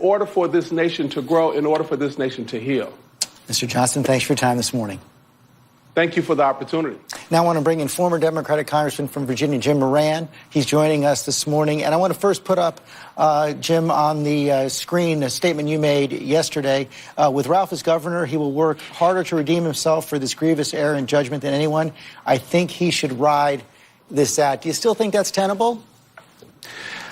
order for this nation to grow, in order for this nation to heal. Mr. Johnson, thanks for your time this morning. Thank you for the opportunity. Now I want to bring in former Democratic Congressman from Virginia, Jim Moran. He's joining us this morning. And I want to first put up, Jim, on the screen a statement you made yesterday. With Ralph as governor, he will work harder to redeem himself for this grievous error in judgment than anyone. I think he should ride this out. Do you still think that's tenable?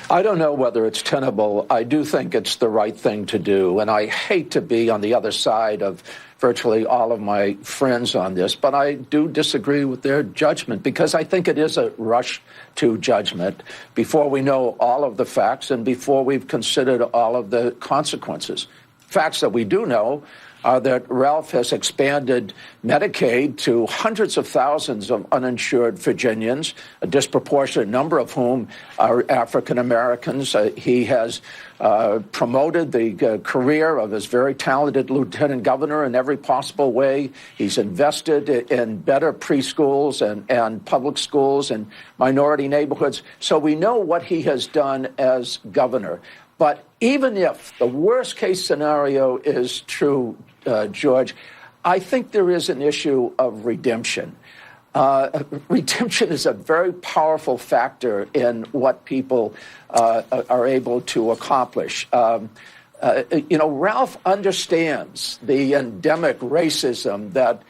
I don't know whether it's tenable. I do think it's the right thing to do. And I hate to be on the other side of virtually all of my friends on this, but I do disagree with their judgment because I think it is a rush to judgment before we know all of the facts and before we've considered all of the consequences. Facts that we do know are that Ralph has expanded Medicaid to hundreds of thousands of uninsured Virginians, a disproportionate number of whom are African Americans. He has promoted the career of his very talented lieutenant governor in every possible way. He's invested in better preschools and public schools and minority neighborhoods. So we know what he has done as governor. But even if the worst case scenario is true, George, I think there is an issue of redemption. Redemption is a very powerful factor in what people are able to accomplish. Ralph understands the endemic racism that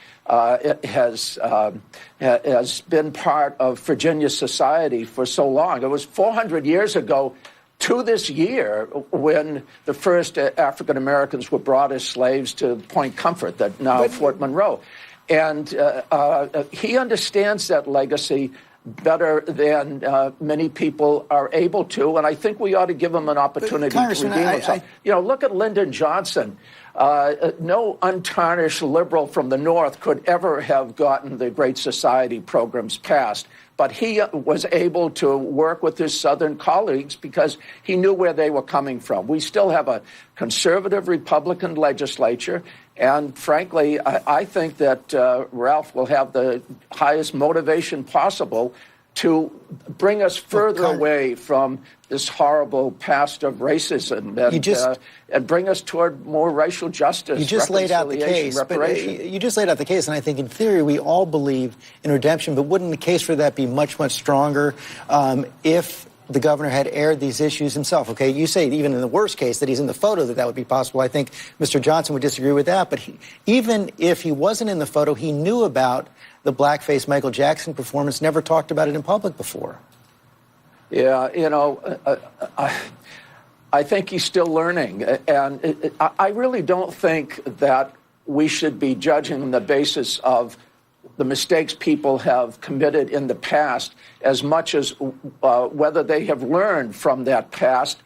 has been part of Virginia society for so long. It was 400 years ago to this year when the first African Americans were brought as slaves to Point Comfort, that now Fort Monroe. And he understands that legacy better than many people are able to, and I think we ought to give him an opportunity to redeem himself. Look at Lyndon Johnson. No untarnished liberal from the North could ever have gotten the Great Society programs passed. But he was able to work with his Southern colleagues because he knew where they were coming from. We still have a conservative Republican legislature. And frankly, I think that Ralph will have the highest motivation possible to bring us further away from this horrible past of racism and bring us toward more racial justice. You just laid out the case. You just laid out the case, and I think in theory we all believe in redemption, but wouldn't the case for that be much, much stronger if the governor had aired these issues himself? Okay, you say even in the worst case that he's in the photo that would be possible. I think Mr. Johnson would disagree with that, but even if he wasn't in the photo, he knew about the blackface Michael Jackson performance, never talked about it in public before. Yeah, I think he's still learning. And I really don't think that we should be judging on the basis of the mistakes people have committed in the past as much as whether they have learned from that past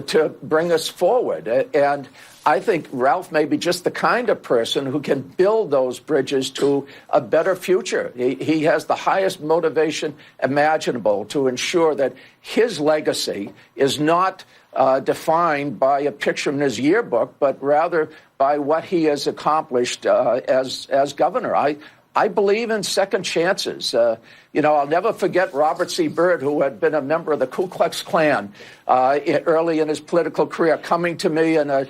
to bring us forward. And I think Ralph may be just the kind of person who can build those bridges to a better future. He has the highest motivation imaginable to ensure that his legacy is not defined by a picture in his yearbook, but rather by what he has accomplished as governor. I believe in second chances. I'll never forget Robert C. Byrd, who had been a member of the Ku Klux Klan early in his political career, coming to me in an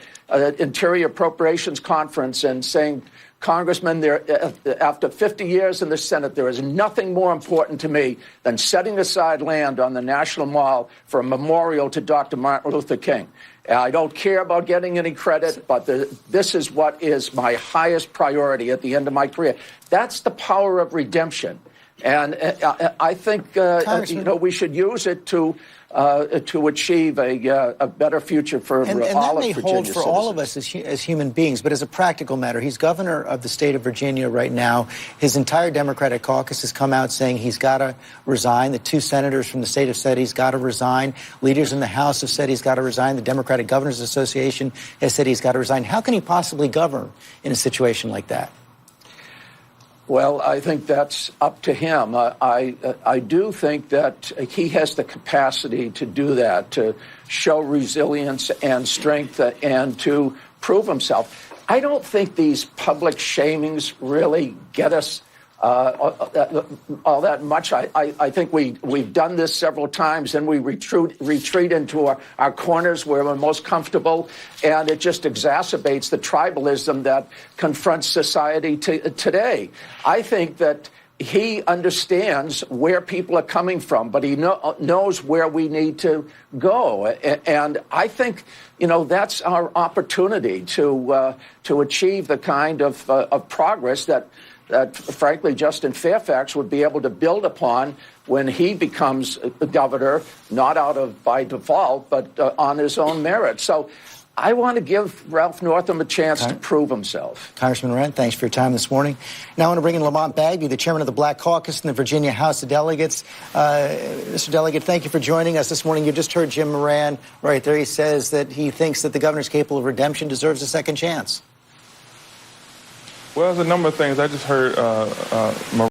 Interior Appropriations Conference and saying, Congressman, after 50 years in the Senate, there is nothing more important to me than setting aside land on the National Mall for a memorial to Dr. Martin Luther King. I don't care about getting any credit, but this is what is my highest priority at the end of my career. That's the power of redemption. And I think we should use it to achieve a better future for all of Virginia. And that may hold for all of us as human beings, but as a practical matter, he's governor of the state of Virginia right now. His entire Democratic caucus has come out saying he's got to resign. The two senators from the state have said he's got to resign. Leaders in the House have said he's got to resign. The Democratic Governors Association has said he's got to resign. How can he possibly govern in a situation like that? Well, I think that's up to him. I do think that he has the capacity to do that, to show resilience and strength and to prove himself. I don't think these public shamings really get us all that much. I think we've done this several times, and we retreat into our corners where we're most comfortable, and it just exacerbates the tribalism that confronts society today. I think that he understands where people are coming from, but he knows where we need to go. And I think, that's our opportunity to achieve the kind of progress that, frankly, Justin Fairfax would be able to build upon when he becomes the governor, not by default, but on his own merit. So I want to give Ralph Northam a chance to prove himself. Congressman Wren, thanks for your time this morning. Now I want to bring in Lamont Bagby, the chairman of the Black Caucus in the Virginia House of Delegates. Mr. Delegate, thank you for joining us this morning. You just heard Jim Moran right there. He says that he thinks that the governor's capable of redemption, deserves a second chance. Well, there's a number of things. I just heard